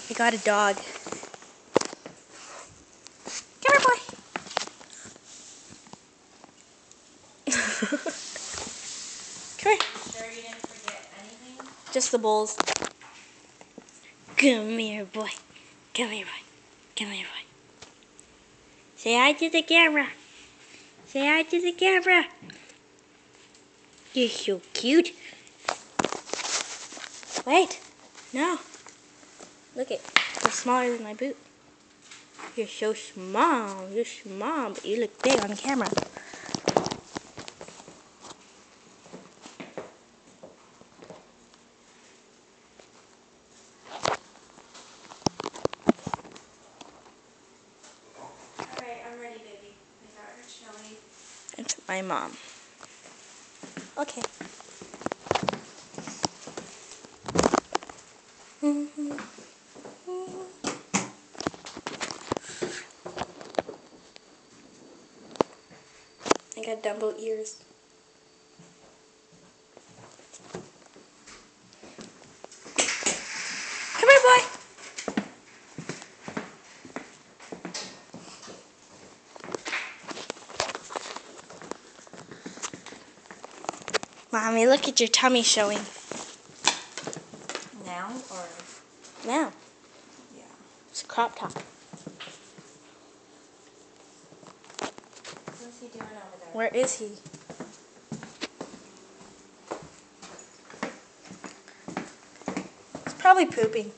I got a dog. Come here, boy. Come here. Sure you didn't forget anything? Just the bowls. Come here, boy. Come here, boy. Come here, boy. Say hi to the camera. Say hi to the camera. You're so cute. Wait. No. Look it. You're smaller than my boot. You're so small. You're small, but you look big on camera. Alright, I'm ready, baby. I got her chili. It's my mom. Okay. I got Dumbo ears. Come here, boy. Mommy, look at your tummy showing. Now or? Now. Yeah. It's a crop top. What's he doing over there? Where is he? He's probably pooping.